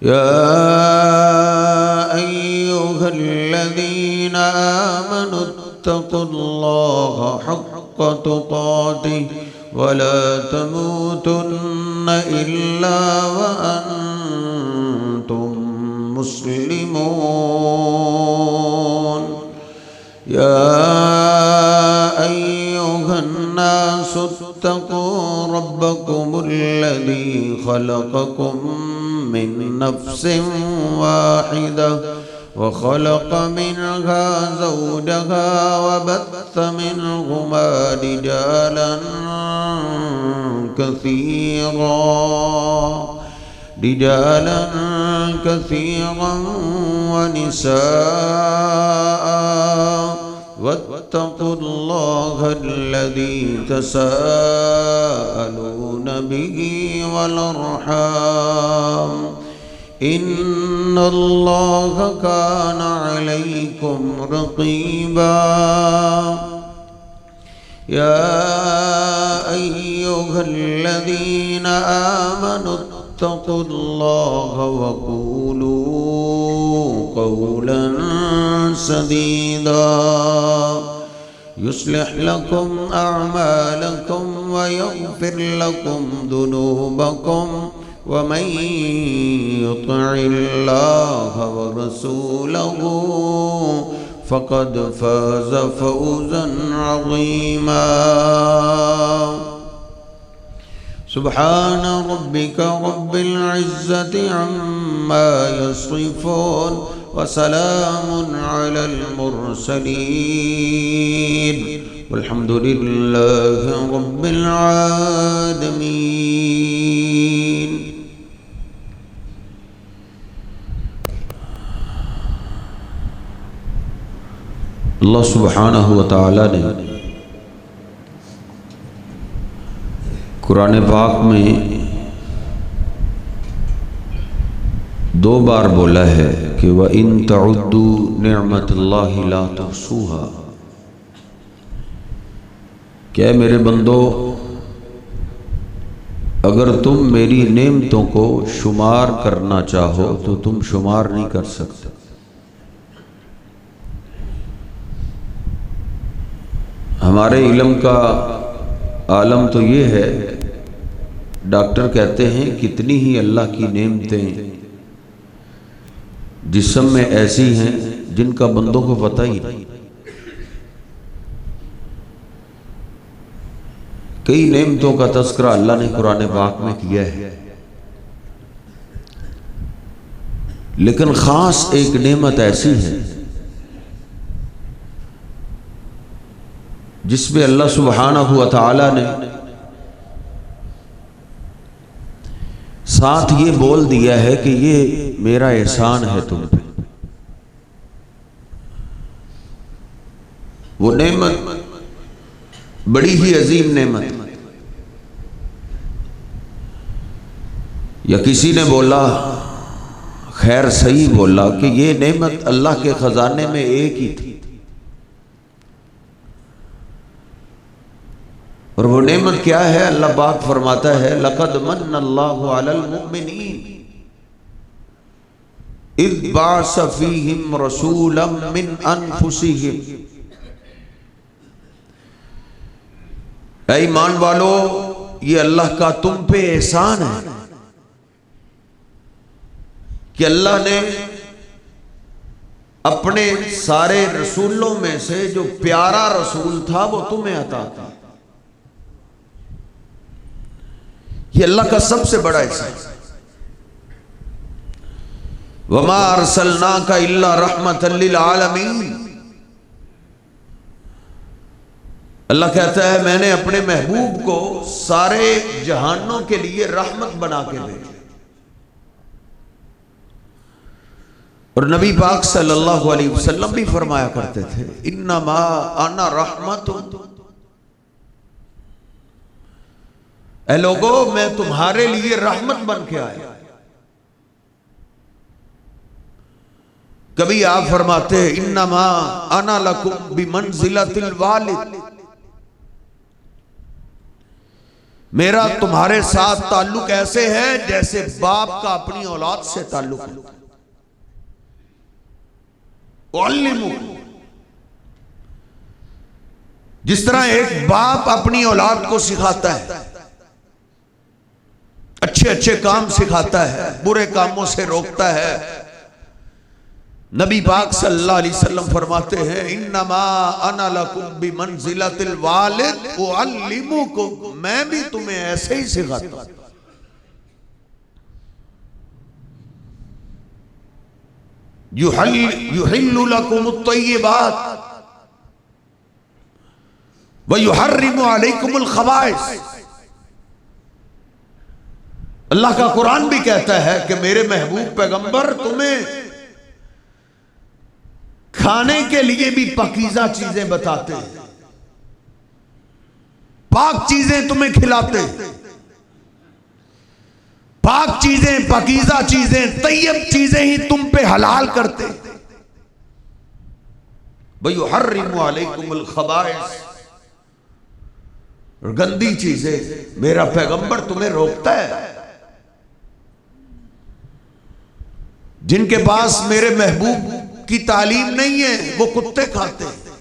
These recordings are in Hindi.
या अय्युहल्लज़ीना आमनुत्तक़ुल्लाहा हक़्क़ तुक़ातिहि वला तमूतुन्न इल्ला व अंतुम मुस्लिमून। या अय्युहन्नासुत्तक़ू रब्बकुमुल्लज़ी ख़लक़कुम मिन नफ्सिन वाहिदा व ख़लक़ मिनहा ज़ौजहा व बत्थ मिनहुमा रिजालन कसीरा व निसाअ वत्तक़ुल्लाहल्लज़ी तसाअलून बिही वल अर्हाम इन्नल्लाह कान अलैकुम रक़ीबा। या अय्युहल्लज़ीना आमनुत्तक़ुल्लाह वक़ूलू क़ौलन सदीदा युस्लिह लकुम अअमालकुम व यग़फिर लकुम दुनूबकुम व मन युतिइल्लाह व रसूलहू फ़क़द फ़ाज़ फ़ौज़न अज़ीमा। सुब्हान रब्बिका रब्बिल इज़्ज़ति अम्मा यसिफ़ून व सलामुन अलल मुरसलीन वल्हम्दुलिल्लाहि रब्बिल आलमीन। अल्लाह सुब्हानहु व तआला ने कुरान पाक में 2 बार बोला है कि व इन तउद्दू निअमतल्लाहि ला तुहसूहा। क्या मेरे बंदो, अगर तुम मेरी नेमतों को शुमार करना चाहो तो तुम शुमार नहीं कर सकते। हमारे इल्म का आलम तो ये है, डॉक्टर कहते हैं कितनी ही अल्लाह की नेमतें जिस्म में ऐसी हैं जिनका बंदों को पता ही नहीं। कई नेमतों का तस्करा अल्लाह ने कुरान पाक में किया है, लेकिन खास एक नेमत ऐसी है जिसमें अल्लाह सुब्हानहु व तआला ने साथ ये बोल दिया है कि ये मेरा एहसान है तुम पे। वो नेमत बड़ी ही अजीम नेमत। या किसी ने बोला, खैर सही बोला, कि ये नेमत अल्लाह के खजाने में एक ही थी, और वो नेमत क्या है? अल्लाह पाक फरमाता है लक़द मन्नल्लाहु अलल मुमिनीन इज़ बअस फ़ीहिम रसूलन मिन अनफुसिहिम। ऐ ईमान वालो, ये अल्लाह का तुम पे एहसान है कि अल्लाह ने अपने सारे रसूलों में से जो प्यारा रसूल था वो तुम्हें अता किया। ये अल्लाह का सबसे बड़ा एहसान। वमा अरसलनाका इल्ला रहमतल लिल आलमीन। अल्लाह कहता है मैंने अपने महबूब को सारे जहानों के लिए रहमत बना के भेजा। और नबी पाक सल्लल्लाहु अलैहि वसल्लम भी फरमाया करते थे इन्नमा अना रहमतुन। ऐ लोगो, मैं तुम्हारे लिए रहमत बन के आया। कभी आप फरमाते हैं इन्नमा अना लकुम बिमंजिलतिल वालिद। मेरा तुम्हारे साथ ताल्लुक ऐसे है जैसे बाप का अपनी औलाद से ताल्लुक है। जिस तरह एक बाप अपनी औलाद को सिखाता है, अच्छे अच्छे काम सिखाता है, बुरे कामों से रोकता है। नबी पाक सल्लल्लाहु अलैहि वसल्लम फरमाते हैं, इन्नमा अना लकुम बिमंजिलतिल वालिद उअल्लिमुकुम, मैं भी तुम्हें ऐसे ही सिखाता हूं। युहिल्लु लकुमुत तय्यिबात व युहर्रिमु अलैकुमुल खबाइस। अल्लाह का कुरान भी कहता है कि मेरे महबूब पैगंबर तुम्हें खाने के लिए भी पाकीज़ा चीजें बताते हैं, पाक चीजें तुम्हें खिलाते हैं, पाक चीजें, पाकीज़ा चीजें, तैयब चीजें ही तुम पे हलाल करते। वयुहर्रिमु अलैकुमुल खबाइस, और गंदी चीजें मेरा पैगंबर तुम्हें रोकता है। जिनके पास मेरे महबूब की तालीम नहीं है वो कुत्ते खाते हैं,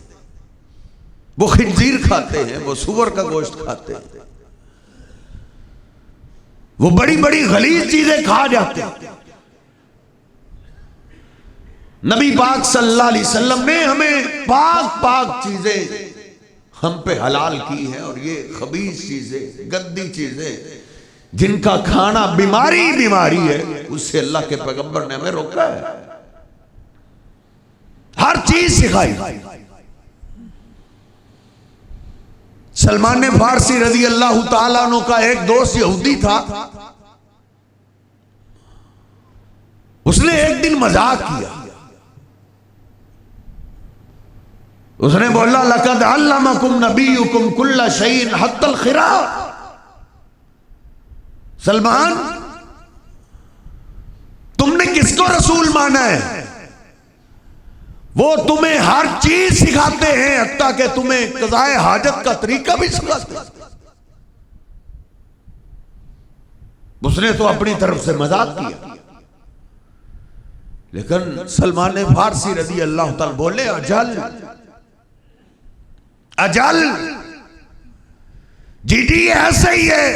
वो खिंजीर खाते हैं, वो सूअर का गोश्त खाते हैं, वो बड़ी बड़ी गलीज चीजें खा जाते हैं। नबी पाक सल्लल्लाहु अलैहि वसल्लम ने हमें पाक पाक चीजें हम पे हलाल की है, और ये खबीस चीजें, गंदी चीजें जिनका खाना बीमारी बीमारी है, उससे अल्लाह के पैगंबर ने हमें रोका है। हर चीज सिखाई। सलमान फारसी रजी अल्लाह ताला अन्हु का एक दोस्त यहूदी था। उसने एक दिन मजाक किया। उसने बोला, लक़द अल्लमकुम नबियुकुम कुल्ला शैइन हत्तल खिरा। सलमान, तुमने किसको रसूल माना है? वो तुम्हें हर चीज सिखाते हैं, हत्ता कि तुम्हें क़ज़ाए हाजत का तरीका भी सिखाते हैं। उसने तो अपनी तरफ से मजाक किया, लेकिन सलमान फारसी रज़ी अल्लाह ताला बोले, अजल अजल, जी ऐसे ही है।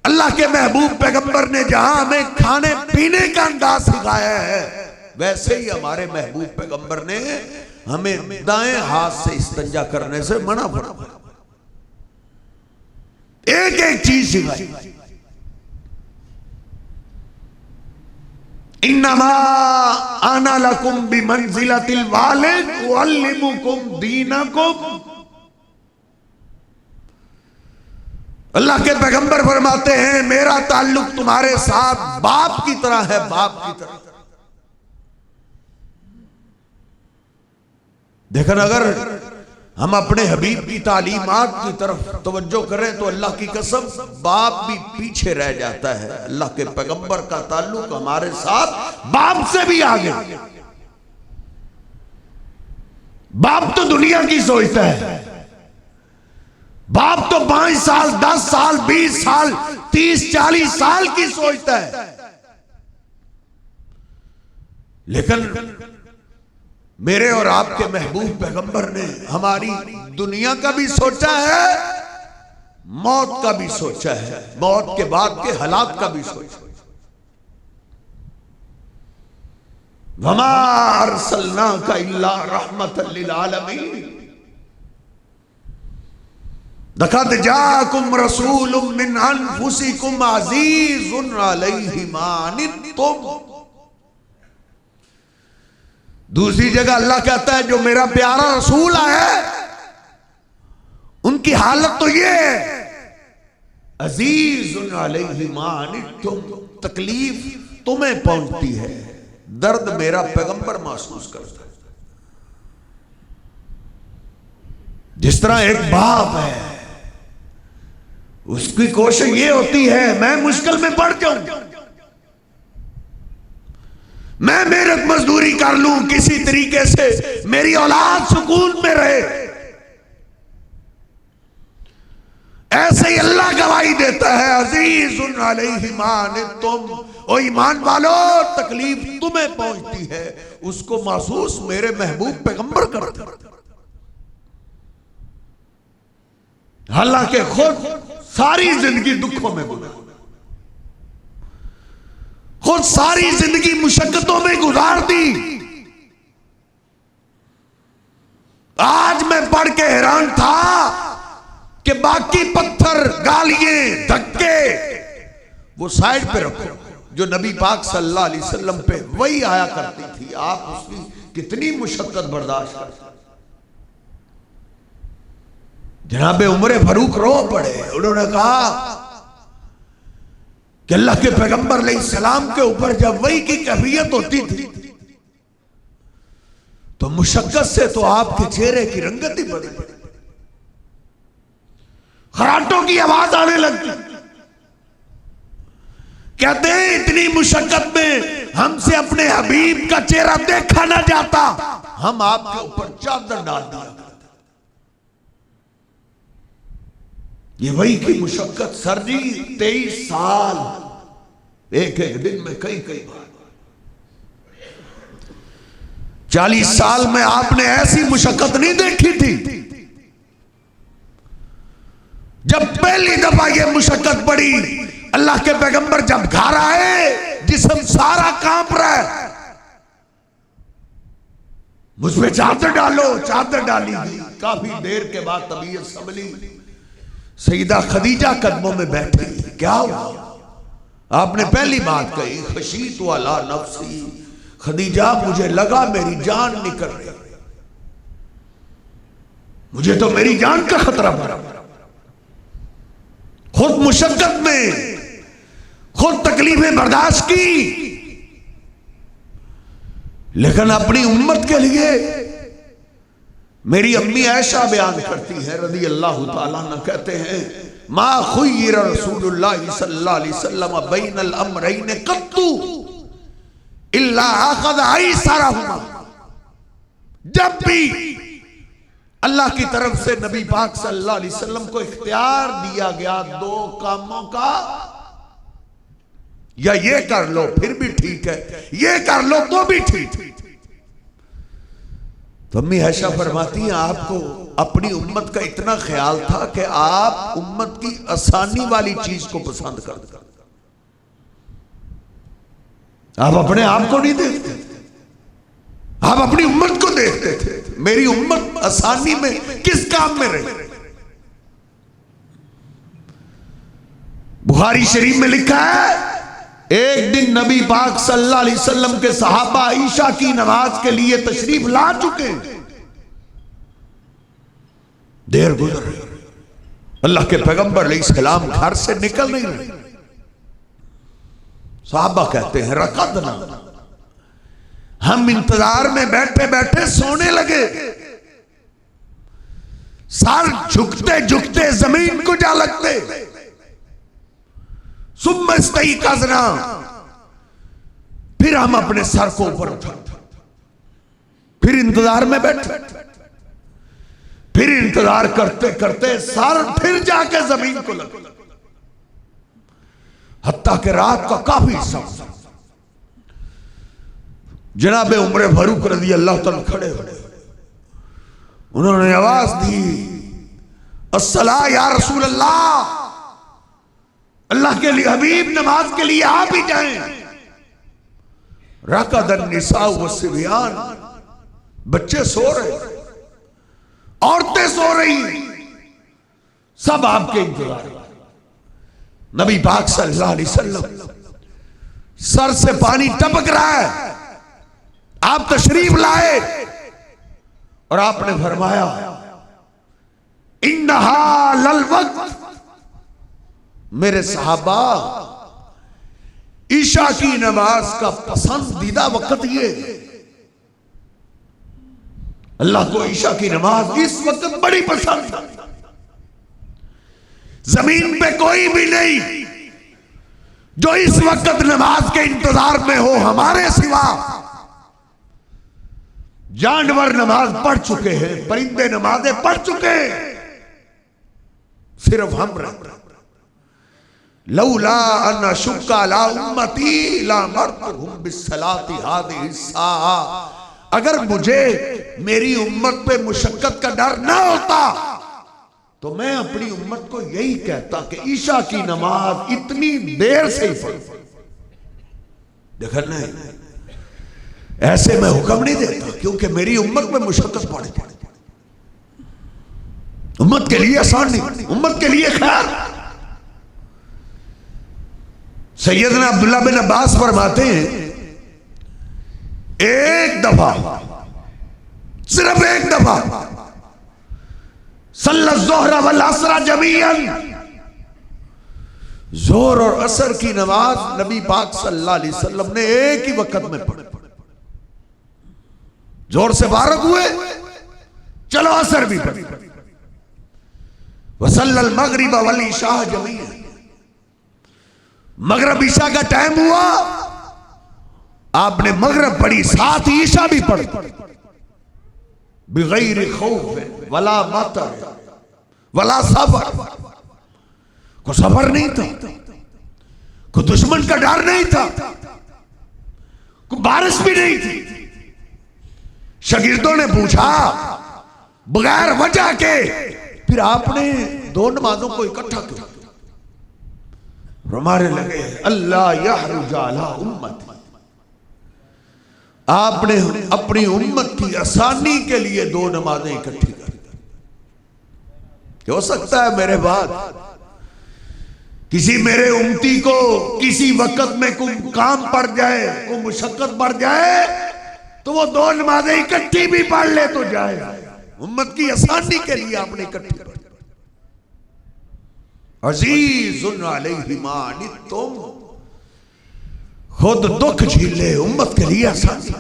अल्लाह के महबूब पैगंबर ने जहां हमें खाने पीने का अंदाज सिखाया है, वैसे ही हमारे महबूब पैगंबर ने हमें दाएं हाथ से इस्तिंजा करने से मना फरमाया। एक एक चीज सिखाई। इन्नमा आना लकुम बिमंजिलतिल वालिद उअल्लिमुकुम दीनकुम। अल्लाह के पैगंबर फरमाते हैं, मेरा ताल्लुक तुम्हारे साथ बाप की तरह है, बाप की तरह। देखो, अगर हम अपने हबीब की तालीमात की तरफ तवज्जो करें तो अल्लाह की कसम बाप भी पीछे रह जाता है। अल्लाह के पैगंबर का ताल्लुक हमारे साथ बाप से भी आगे। बाप तो दुनिया की सोचता है, बाप तो 5 साल 10 साल 20 साल 30-40 साल की सोचता है, लेकिन मेरे और आपके महबूब पैगंबर ने हमारी दुनिया का भी सोचा है, मौत का भी सोचा है, मौत के बाद के हालात का भी सोचा। वमा अरसलनाका इल्ला रहमतल लिल आलमीन। लक़द जाअकुम रसूलुम मिन अनफुसिकुम अज़ीज़ुन अलैहि मा अनित्तुम। दूसरी जगह अल्लाह कहता है, जो मेरा प्यारा रसूल है उनकी हालत तो ये है, अज़ीज़ुन अलैहि मा अनित्तुम, तकलीफ तुम्हें पहुंचती है, दर्द मेरा पैगंबर महसूस करता है। जिस तरह एक बाप है, उसकी कोशिश ये होती है मैं मुश्किल में पड़ जाऊं, मैं मेहनत मजदूरी कर लूं, किसी तरीके से मेरी औलाद सुकून में रहे। ऐसे ऐसे ही अल्लाह गवाही देता है, अजीजुन अलैहि मा अनित्तुम, ओ ईमान वालो तकलीफ तुम्हें पहुंचती है उसको महसूस मेरे महबूब पैगंबर करते। हालांकि खुद सारी जिंदगी दुखों में गुजरी, खुद सारी जिंदगी मुशक्कतों में गुजार दी। आज मैं पढ़ के हैरान था कि बाकी पत्थर, गालियां, धक्के वो साइड पे रखो, जो नबी पाक सल्लल्लाहु अलैहि वसल्लम पे वही आया करती थी, आप उसकी कितनी मुशक्कत बर्दाश्त कर। जनाबे उमर फारूक रो पड़े, उन्होंने कहा कि अल्लाह के पैगंबर अलैहिस्सलाम के ऊपर जब वही की कैफियत होती थी तो मुशक्कत से तो आपके चेहरे की रंगत ही बदल गई, खराटों की आवाज आने लगती। कहते हैं इतनी मुशक्कत में हमसे अपने हबीब का चेहरा देखा ना जाता, हम आपके ऊपर चादर डाल दिया। ये वही की मुशक्कत सर जी, 23 साल एक एक दिन में कई कई बार, 40 साल में आपने ऐसी मुशक्कत नहीं देखी थी। जब पहली दफा ये मुशक्कत पड़ी, अल्लाह के पैगंबर जब घर आए, जिस्म सारा कांप रहा है, मुझ पे चादर डालो, चादर डाली गई। काफी देर के बाद तबीयत संभली, सईदा खदीजा कदमों में बैठी। क्या हुआ? आपने पहली बात कही, खशीत वाला नफ्सी, खदीजा मुझे लगा मेरी जान निकल रही, मुझे तो मेरी जान का खतरा पड़ा। खुद मुशक्कत में खुद तकलीफें बर्दाश्त की, लेकिन अपनी उम्मत के लिए। मेरी अम्मी ऐशा बयान करती है रज़ी अल्लाह ताला अन्हा, कहते हैं मा खुय्यिर रसूलुल्लाह सल्लल्लाहु अलैहि वसल्लम बैनल अमरैन कत्तु इल्ला अखज़ ऐसरहुमा। जब भी अल्लाह की तरफ से नबी पाक सल्लल्लाहु अलैहि वसल्लम को इख्तियार दिया गया दो कामों का, या ये कर लो फिर भी ठीक है, ये कर लो तो भी ठीक है, तो अम्मी ऐशा फरमाती हैं आपको अपनी उम्मत का इतना ख्याल था कि आप उम्मत की आसानी वाली चीज को पसंद करते, आप अपने आप को नहीं देखते, आप अपनी उम्मत को देखते थे। मेरी उम्मत आसानी में किस काम में रही? बुखारी शरीफ में लिखा है, एक दिन नबी पाक सल्लल्लाहु अलैहि वसल्लम के सहाबा ईशा की नमाज के लिए तशरीफ ला चुके, देर गुजर रही, अल्लाह के पैगंबर अलैहिस्सलाम घर से निकल नहीं रहे। सहाबा कहते हैं रकदना, हम इंतजार में बैठे बैठे सोने लगे, सर झुकते झुकते जमीन को जा लगते। सुम्मस्तयक़ज़ना, फिर हम अपने सर को ऊपर उठाते, फिर इंतजार में बैठे, फिर इंतजार करते करते सर फिर जाके जमीन को लगे, हत्ता के रात का काफी समय। जनाबे उमर फारूक रज़ी अल्लाह तआला खड़े हुए, उन्होंने आवाज दी, अस्सला या रसूल अल्लाह, अल्लाह के लिए हबीब नमाज के लिए आप ही जाएं। रकदन निसा व सिबियान, बच्चे सो रहे, औरतें सो रही, सब आपके इंतजार। नबी पाक सल्लल्लाहु अलैहि वसल्लम सर से पानी टपक रहा है, आप तशरीफ लाए और आपने फरमाया इन्नहा लल वक्त, मेरे सहाबा ईशा की नमाज का पसंदीदा वक्त ये, अल्लाह को ईशा की नमाज इस वक्त बड़ी पसंद है। जमीन पे कोई भी नहीं जो इस वक्त नमाज के इंतजार में हो हमारे सिवा। जानवर नमाज पढ़ चुके हैं, परिंदे नमाजें पढ़ चुके हैं, सिर्फ हम रहते। लौला अन शुक्का ला उम्मती ला मरतुहुम बिस्सलाति हादिहि साआ, अगर मुझे मेरी उम्मत पे मुशक्कत का डर ना होता तो मैं अपनी उम्मत को यही कहता कि ईशा की नमाज इतनी देर से ही पढ़ो। देखा नहीं, ऐसे मैं हुक्म नहीं देता क्योंकि मेरी उम्मत में मुशक्कत पड़े, उम्मत के लिए आसान नहीं, उम्मत के लिए खैर। सैयदना अब्दुल्ला बिन अब्बास फरमाते हैं एक दफा, सिर्फ एक दफा सल्ला ज़ोहरा वल असरा जमीअन, जोहर और असर की नमाज नबी पाक सल्लल्लाहु अलैहि वसल्लम ने एक ही वक्त में पढ़ी। जोर से फारग हुए, चलो असर भी पढ़ी। वसल्लल मगरिब वल इशा जमीअन, मगरब ईशा का टाइम हुआ, आपने मगरब पढ़ी, साथ ही ईशा भी पढ़ी। बिगैर खौफ वला मतर वला सबर, को सबर नहीं था, को दुश्मन का डर नहीं था, को बारिश भी नहीं थी। शागिर्दों ने पूछा बगैर वजह के फिर आपने दो नमाजों को इकट्ठा किया? हमारे लगे अल्लाह यहरुज अला उम्मती, आपने अपनी उम्मत की आसानी के लिए दो नमाजें इकट्ठी कर। हो सकता है मेरे बाद किसी मेरे उम्मती को किसी वक्त में कोई काम पड़ जाए, कोई मुशक्कत पड़ जाए, तो वो दो नमाजें इकट्ठी भी पढ़ ले तो जाए। उम्मत की आसानी के लिए आपने इकट्ठी कर। अजीजुन अलैहि मा अनित्तुम, खुद दुख झीले उम्मत के लिए आसानी।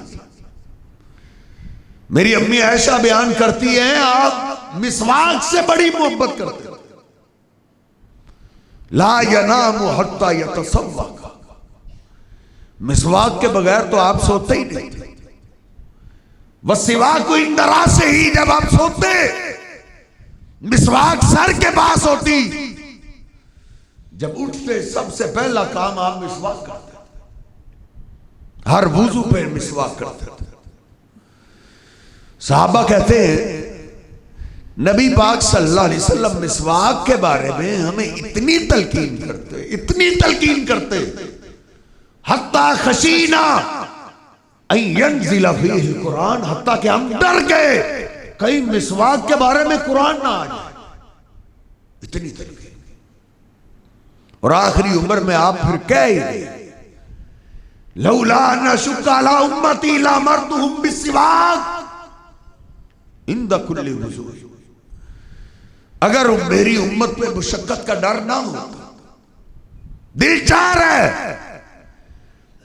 मेरी अम्मी ऐशा बयान करती हैं, आप मिसवाक से बड़ी मोहब्बत करते हैं। ला यनामु हत्ता यतसव्वक, मिसवाक के बगैर तो आप सोते ही नहीं। वसिवाकु इंदरा से ही, जब आप सोते मिसवाक सर के पास होती, जब उठते सबसे पहला काम आप मिसवाक करते, हर वुजू पे मिसवाक करते थे। साहबा कहते हैं नबी पाक सल्लल्लाहु अलैहि वसल्लम मिसवाक के बारे में हमें इतनी तलकीन करते, इतनी तलकीन करते, हत्ता खशीना अन यंज़िल फीहिल कुरान, हत्ता कि हम डर गए कहीं मिसवाक के बारे में कुरान ना आ जाए, इतनी तलकीन। और आखिरी उम्र में आप फिर कह ही गए, लौला न शुक्का ला उम्मती ला मरतुहुम बिस्सिवाक इंद कुल्ली वुज़ू, अगर मेरी उम्मत पे मुशक्कत का डर ना हो, दिल चाह रहा है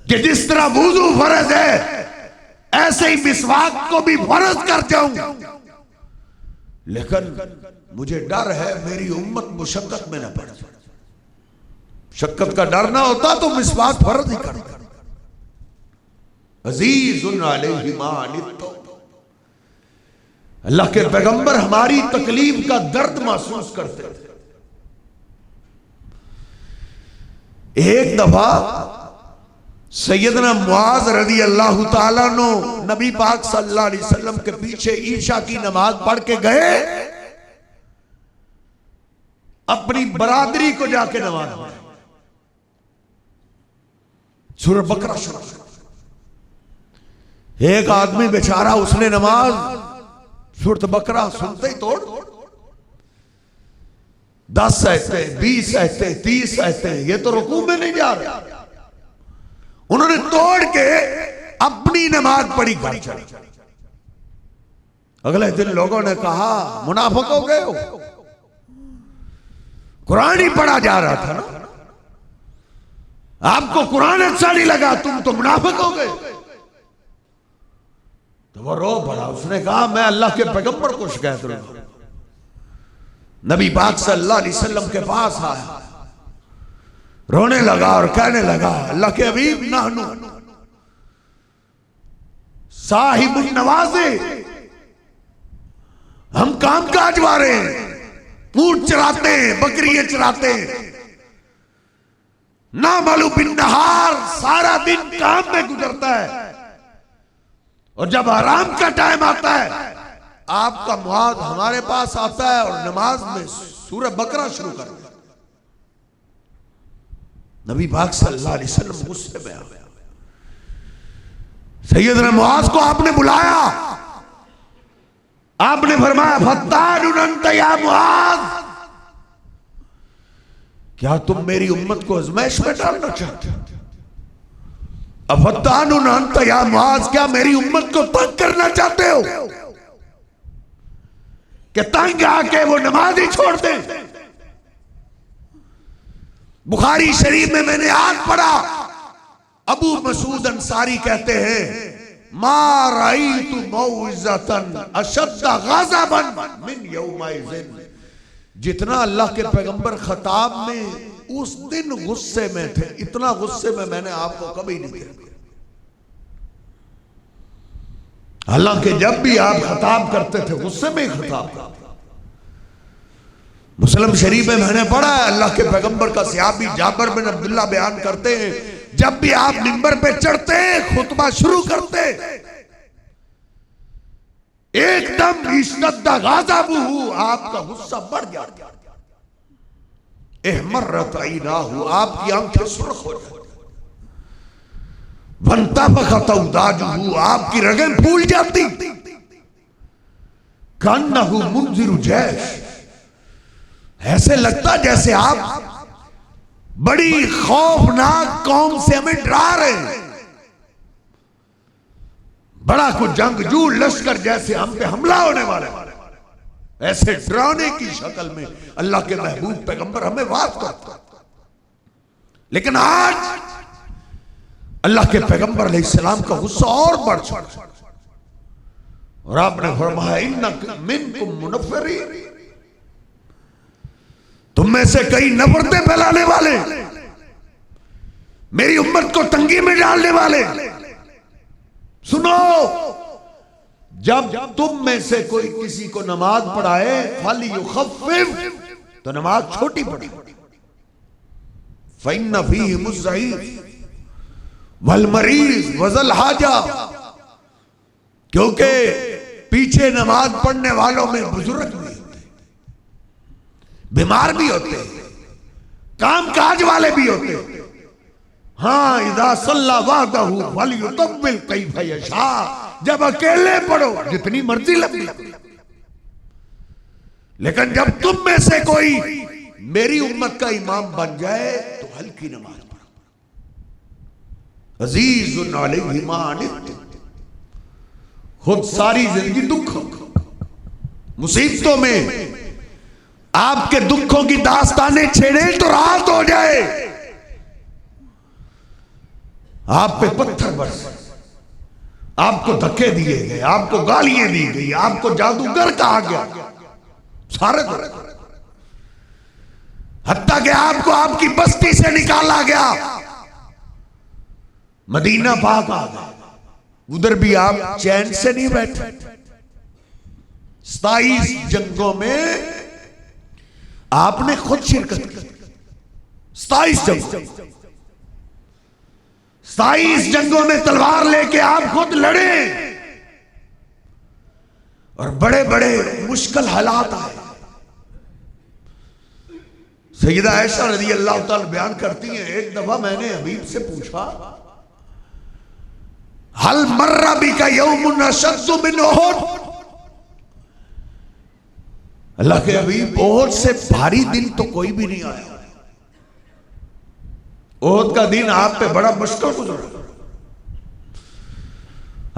कि जिस तरह वुज़ू फर्ज है ऐसे ही मिसवाक को भी फर्ज कर जाऊं, लेकिन मुझे डर है मेरी उम्मत मुशक्कत में ना पड़ जाए। मुशक्कत का डर ना होता तो मिसवाक फर्ज ही करता। अजीजुन अलैहि मा अनित्तुम, अल्लाह के पैगंबर हमारी तकलीफ का दर्द महसूस करते थे। एक दफा सैयदना मुआज रज़ी अल्लाह ताला नो नबी पाक सल्लल्लाहु अलैहि वसल्लम के पीछे ईशा की नमाज पढ़ के गए, अपनी बरादरी को जाके नमाज पढ़ी। सूरह बकरा शुरू, एक आदमी बेचारा, उसने नमाज सूरत बकरा सुनते ही तोड़ 10 आयतें, 20 आयतें, 30 आयतें, ये तो रुकू में नहीं जा रहे। उन्होंने तोड़ के अपनी नमाज पढ़ी घर चली। अगले दिन लोगों ने कहा मुनाफिक हो गए हो, कुरान ही पढ़ा जा रहा था ना, आपको कुरान अच्छा नहीं लगा, तुम तो मुनाफिक हो गए। तो वो रो पड़ा, उसने कहा मैं अल्लाह के पैगंबर को शिकायत करूंगा। नबी पाक सल्लल्लाहु अलैहि वसल्लम के पास आया, रोने लगा और कहने लगा अल्लाह के हबीब, नहनु साहिबुन नवाज़े, हम काम काज वाले हैं, ऊंट चराते हैं, बकरियां चराते हैं, ना मालूम बिन नहार सारा दिन काम में गुजरता है, और जब आराम का टाइम आता है आपका मुआद हमारे पास आता है और नमाज में सूरह बकरा शुरू कर दिया। नबी पाक सल्लल्लाहु अलैहि वसल्लम गुस्से में आ गया। सैयदना मुआज को आपने बुलाया, आपने फरमाया फत्तानुन अंत या मुआज, क्या तुम मेरी उम्मत को आजमाइश में डालना चाहते हो? अफत्तानुन अंत या मुआज, क्या मेरी उम्मत को तंग करना चाहते हो कि तंग आके वो नमाज ही छोड़ दे? बुखारी शरीफ में मैंने आज पढ़ा, अबू मसूद अंसारी कहते हैं मा राइतु मौइज़तन अशद्द ग़ज़बन मिन यौमइज़िन, जितना अल्लाह के पैगंबर खताब में उस दिन गुस्से में थे, इतना गुस्से में मैंने आपको कभी नहीं देखा। हालांकि जब भी आप खताब करते थे गुस्से में ही खताब करते। मुस्लिम शरीफ में मैंने पढ़ा है, अल्लाह के पैगंबर का सहाबी जाबिर बिन अब्दुल्लाह बयान करते हैं, जब भी आप मिंबर पे चढ़ते खुतबा शुरू करते एकदम इश्तद्दा ग़ज़बुहु, आपका गुस्सा बढ़ जाता, इहमर्रत ऐनाहु, आपकी आंखें सुर्ख हो जाती, वंतफ़ख़त औदाजुहु, आपकी रगें फूल जाती, कन्नहु मुंज़िरु जैश, ऐसे लगता जैसे आप बड़ी खौफनाक कौम से हमें डरा रहे हैं, बड़ा कुछ जंगजू लश्कर जैसे हम पे हमला होने वाले, ऐसे डराने की शक्ल में अल्लाह के महबूब पैगंबर हमें बात करते। लेकिन आज अल्लाह के पैगंबर अलैहिस्सलाम का गुस्सा और बढ़ चुका, और आपने फरमाया इन्ना मिनकुम मुनफ्फरीन, तुम में से कई नफरतें फैलाने वाले, मेरी उम्मत को तंगी में डालने वाले। सुनो, जब तुम में से कोई किसी को नमाज पढ़ाए फलयुखफ्फिफ, तो नमाज छोटी पढ़ी, फइन्न फीहि मुज़्ज़ईफ़ वल मरीज़ वज़ल हाजा, क्योंकि पीछे नमाज पढ़ने वालों में बुजुर्ग भी होते, बीमार भी होते, काम काज वाले भी होते। हाँ, इज़ा सल्ला वहदहु फलयुतव्विल कैफ़ यशा, जब अकेले पढ़ो जितनी मर्जी लंबी, लेकिन जब तुम में से कोई मेरी उम्मत का इमाम बन जाए तो हल्की नमाज पढ़ो। अज़ीज़ुन अलैहि मा अनित्तुम, खुद सारी जिंदगी दुख मुसीबतों में आपके दुखों की दास्तानें छेड़े तो राहत हो जाए, आप पे पत्थर बरसे, आपको धक्के दिए गए, आपको गालियां दी गई, आपको जादूगर कहा गया, सारे हत्ता कि आपको आपकी बस्ती से निकाला गया, मदीना पाक आ गया, उधर भी आप चैन से नहीं बैठे। 27 जंगों में आपने खुद शिरकत की, 27 जंगों में तलवार लेके आप खुद लड़े, और बड़े बड़े मुश्किल हालात आए। सैयदा आयशा रज़ी अल्लाह ताला बयान करती हैं, एक दफा मैंने हबीब से पूछा, हल मर्रा बिका यौमुन अशद्दु मिन उहुद, अल्लाह के हबीब ओहद से भारी दिन तो कोई भी नहीं आया, ओहद का दिन आप पे बड़ा मुश्किल गुजरा,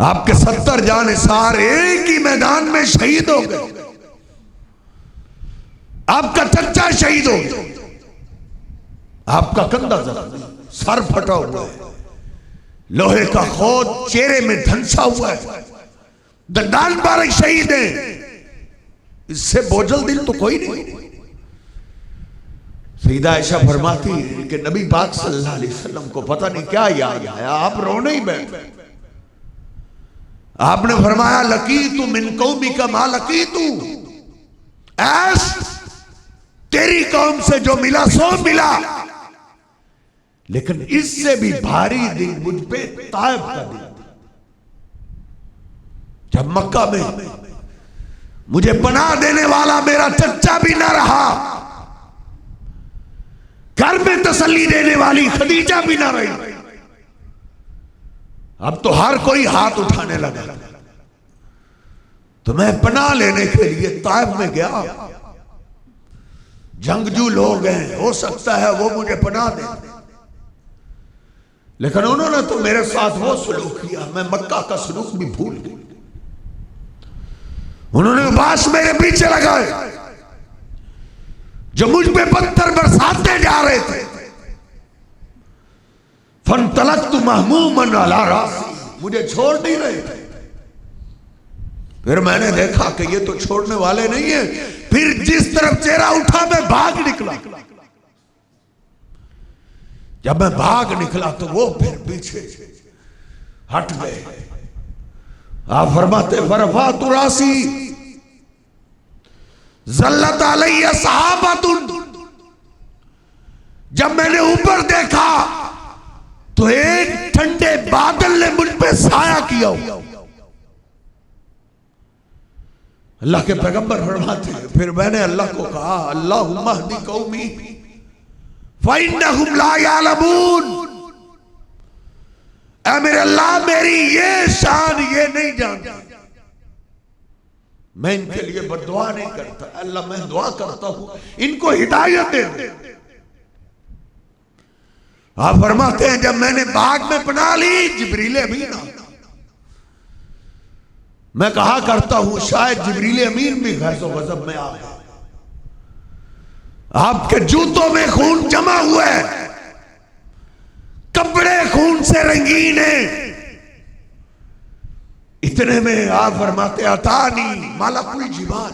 आपके 70 जानिसार एक ही मैदान में शहीद हो गए, आपका चच्चा शहीद हो गया, आपका कंधा जख्मी, सर फटा हुआ है, लोहे का खोद चेहरे में धंसा हुआ है, दंडान बारक शहीद है, इससे बोझल दिल तो कोई नहीं। सैयदा आयशा फरमाती है कि नबी पाक सल्लल्लाहु अलैहि वसल्लम को पता नहीं क्या याद आया, आप रोने ही बैठे, आपने फरमाया लकीतु मिन कौमिका मा लकीतु, ऐस तेरी कौम से जो मिला सो मिला, लेकिन इससे भी भारी दिन मुझ पे ताइफ का दिन। जब मक्का में मुझे पनाह देने वाला मेरा चच्चा भी ना रहा, घर में तसल्ली देने वाली खदीजा भी ना रही, अब तो हर कोई हाथ उठाने लगा। तो मैं पनाह लेने के लिए ताइफ में गया। जंगजू लोग हैं, हो सकता है वो मुझे पनाह दे, लेकिन उन्होंने तो मेरे साथ वो सलूक किया, मैं मक्का का सलूक भी भूल गया। उन्होंने बास मेरे पीछे लगाए जो मुझ पे पत्थर बरसाते जा रहे थे। फन तलक तु महमूमन अला रासी, मुझे छोड़ नहीं रहे थे। फिर मैंने देखा कि ये तो छोड़ने वाले नहीं है। फिर जिस तरफ चेहरा उठा मैं भाग निकला। जब मैं भाग निकला तो वो फिर पीछे हट गए। आप फरमाते फरफा तुरासी जल्लत अलैया सहाबतुन, जब मैंने ऊपर देखा तो एक ठंडे बादल ने मुझ पे साया किया। अल्लाह के पैगंबर फरमाते हैं, फिर मैंने अल्लाह को कहा, अल्लाहुम्मा हदी कौमी फइन्नहुम ला यालमून, ऐ मेरे अल्लाह मेरी ये शान ये नहीं जानता। मैं इनके लिए बद्दुआ नहीं करता, अल्लाह मैं दुआ करता हूं इनको हिदायत दे। आप फरमाते हैं जब मैंने बाग में पनाह ली, जिब्रील अमीन आ, मैं कहा करता हूं शायद जिब्रील अमीन भी गैज़ो गज़ब में आ गया। आपके जूतों में खून जमा हुआ है, कपड़े खून से रंगीन है। इतने में आप फरमाते अतानी मालकुल जिबाल,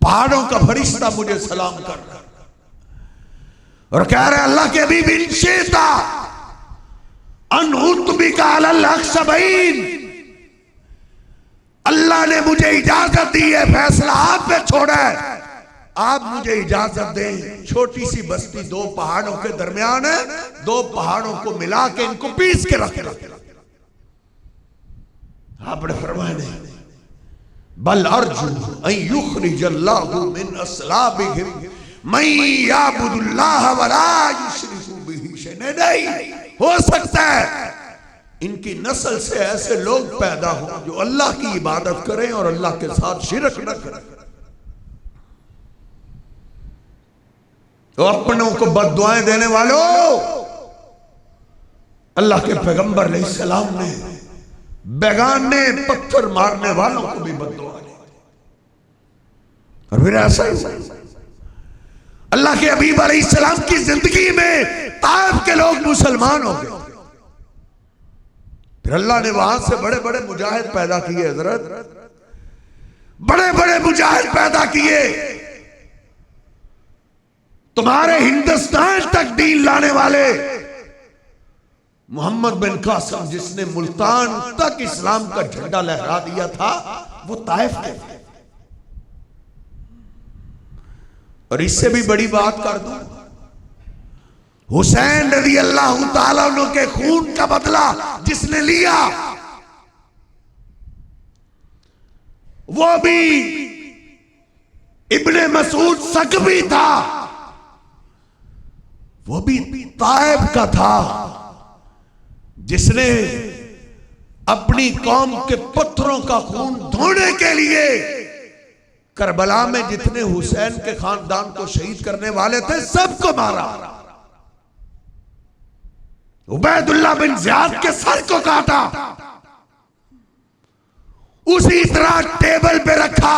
पहाड़ों का फरिश्ता मुझे सलाम कर रहा और कह रहे अल्लाह के अभी बिनशेता अनहुतबिका अलल अक्सबईन, अल्लाह ने मुझे इजाजत दी है, फैसला आप पे छोड़ा है, आप मुझे इजाजत दें। छोटी सी बस्ती दो पहाड़ों के दरमियान है, दो पहाड़ों को मिला के इनको पीस के रख रख। आपने फरमाया नहीं, बल अर्जु अन युखरिजल्लाहु मिन अस्लाबिहिम मन याबुदुल्लाह वला युशरिकु बिही शैअन। नहीं हो सकता है इनकी नस्ल से ऐसे लोग पैदा हो जो अल्लाह की इबादत करें और अल्लाह के साथ शिरक न करें। तो अपनों को बद्दुआएं देने वालों, अल्लाह के पैगंबर अलैहिस्सलाम ने बेगाने पत्थर मारने वालों को भी बद्दुआ दी। और फिर ऐसा ही अल्लाह के हबीब अलैहिस्सलाम की जिंदगी में ताइफ के लोग मुसलमान हो गए। फिर अल्लाह ने वहां से बड़े बड़े मुजाहिद पैदा किए, हजरत बड़े बड़े मुजाहिद पैदा किए। तुम्हारे हिंदुस्तान तक दीन लाने वाले मोहम्मद बिन कासिम, जिसने मुल्तान तक इस्लाम का झंडा लहरा दिया था, वो ताइफ के थे। और इससे भी बड़ी बात कर दूं, हुसैन रज़ी अल्लाह ताला अन्हु के खून का बदला जिसने लिया, वो भी इब्ने मसूद सकफी था, वो भी ताइफ का था, जिसने अपनी कौम के पत्थरों का खून धोने के लिए करबला में जितने हुसैन के खानदान को शहीद करने वाले थे सबको मारा। उबैदुल्लाह बिन ज़ियाद के सर को काटा, उसी तरह टेबल पे रखा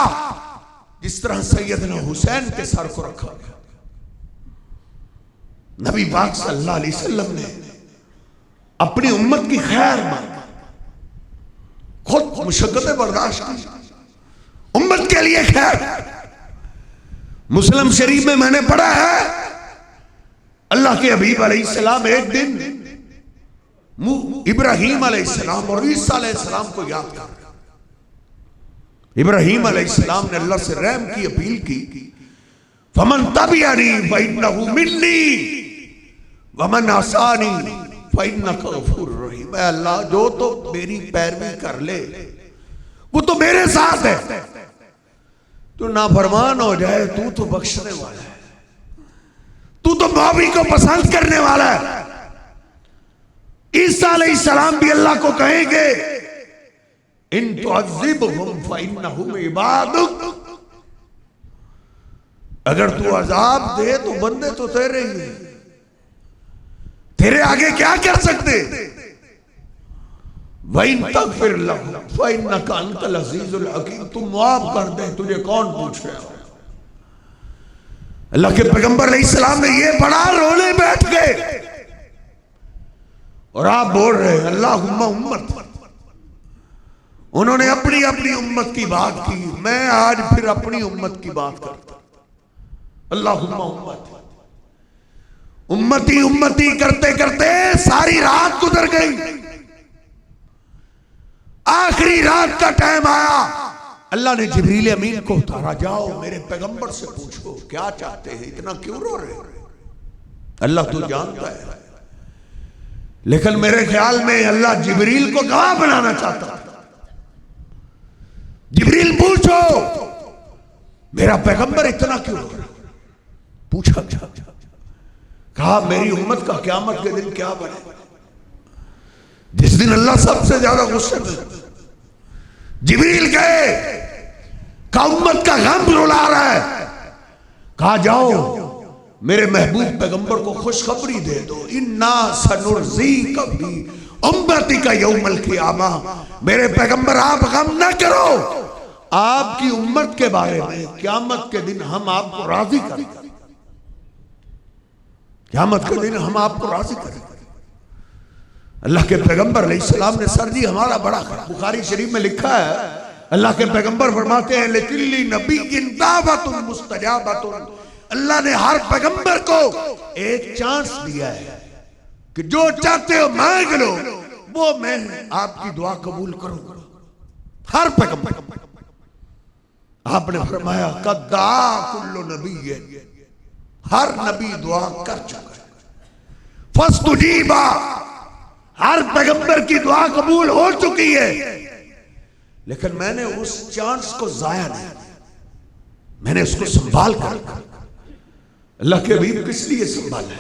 जिस तरह सैयदना हुसैन के सर को रखा गया। नबी पाक सल्लल्लाहु अलैहि वसल्लम ने अपनी उम्मत की खैर मांगी, खुद मुशक्कतें बर्दाश्त की, उम्मत के लिए खैर। मुस्लिम शरीफ में मैंने पढ़ा है, अल्लाह के हबीब अलैहिस्सलाम एक दिन इब्राहीम अलैहिस्सलाम और ईसा अलैहिस्सलाम को याद कर। इब्राहीम अलैहिस्सलाम ने अल्लाह से रहम की अपील की फमन तबिअनी फइन्नहु मिन्नी वमन असानी फइन्नका गफूरुर रहीम। अल्लाह जो तो मेरी पैरवी कर ले वो तो मेरे साथ है, तो नाफरमान हो जाए तू तो बख्शने वाला है, तू तो माफी को पसंद करने वाला है। ईसा अलैहिस्सलाम भी अल्लाह को कहेंगे इन तुअज़्ज़िबहुम फइन्नहुम इबादुक, अगर तू अजाब दे तो बंदे तो तेरे ही हैं, तेरे आगे क्या कर सकते। वइन तगफिर लहुम फइन्नका अंतल अज़ीज़ुल हकीम, तू माफ कर दे तुझे कौन पूछ रहा है। अल्लाह के पैगंबर अलैहिस्सलाम ने ये बड़ा रोने बैठ गए और आप बोल रहे हैं अल्लाहुम्मा उम्मत। उन्होंने अपनी अपनी उम्मत की बात की, मैं आज फिर अपनी उम्मत की बात करता। अल्लाहुम्मा उम्मत, उम्मती उम्मती करते करते सारी रात गुजर गई। आखिरी रात का टाइम आया, अल्लाह ने जिब्रील अमीन को उतारा, जाओ मेरे पैगंबर से पूछो क्या चाहते हैं, इतना क्यों रो रहे हो। अल्लाह तो जानता है, लेकिन मेरे ख्याल में अल्लाह जिब्रील को गवाह बनाना चाहता था। जिब्रील पूछो मेरा पैगंबर इतना क्यों रो रहा। पूछा, कहा मेरी उम्मत का क़यामत के दिन क्या बने, जिस दिन अल्लाह सबसे ज्यादा गुस्से में। जिब्रील गए, का उम्मत का गम रुला रहा है। कहा जाओ मेरे महबूब पैगंबर को खुशखबरी दे दो, इन्ना सनुर्ज़ीका भी उम्मती का यौमल क़ियामा। मेरे पैगंबर आप गम न करो, आपकी उम्मत के बारे में क़यामत के दिन हम आपको राजी करेंगे। क़यामत के दिन हम आपको राजी करेंगे। अल्लाह के पैगंबर अलैहिस्सलाम ने सर जी हमारा बड़ा, बुखारी शरीफ में लिखा है अल्लाह के पैगंबर फरमाते हैं लिकुल्ली नबिय्यिन दावतुन मुस्तजाबतुन, अल्लाह ने हर पैगंबर को एक चांस दिया है कि जो चाहते हो मांग लो, वो मैं आपकी दुआ कबूल करूंगा। हर पैगंबर। आपने फरमाया कद्दा कुल्लु नबी, हर नबी दुआ कर चुका है। फस्तुजीबा, हर पैगंबर की दुआ कबूल हो चुकी है, लेकिन मैंने उस चांस को जाया नहीं, मैंने उसको संभाल कर। अल्लाह के हबीब किस लिए संभाला।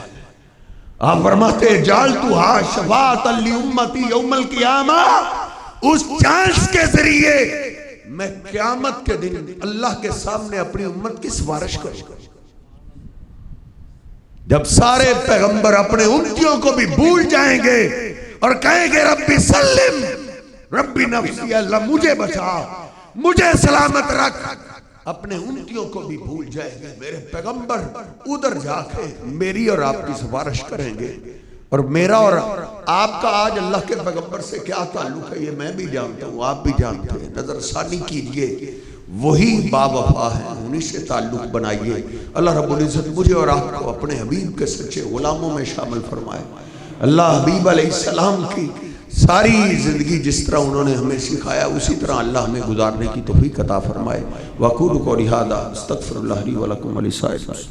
आप फरमाते जाल तू हा शफाअतन ली उम्मती यौमल क़ियामा, उस चांस के जरिए मैं क़यामत के दिन अल्लाह के सामने अपनी उम्मत की सिफारिश करूंगा। जब सारे पैगंबर अपने उम्मतियों को भी भूल जाएंगे और कहेंगे रब्बी सल्लिम रब्बी नफ्सी, अल्लाह मुझे बचा, मुझे सलामत रख, अपने उम्मतियों को भी भूल जाएंगे। मेरे पैगंबर उधर जाके मेरी और आपकी सिफारिश करेंगे। और मेरा और आपका आज अल्लाह के पैगंबर से क्या ताल्लुक है, ये मैं भी जानता हूँ, आप भी जानते हैं। नजरसानी कीजिए, वही बावफा है, उन्हीं से ताल्लुक बनाइए। अल्लाह रब्बुल इज्जत मुझे और आपको अपने हबीब के सच्चे गुलामों में शामिल फरमाए। अल्लाह हबीब अलैहिस्सलाम की सारी जिंदगी जिस तरह उन्होंने हमें सिखाया उसी तरह अल्लाह हमें गुजारने की तौफीक अता फरमाए। वक़ूलु क़ौली हाज़ा अस्तग़फ़िरुल्लाह ली व लकुम व लिसाइरिल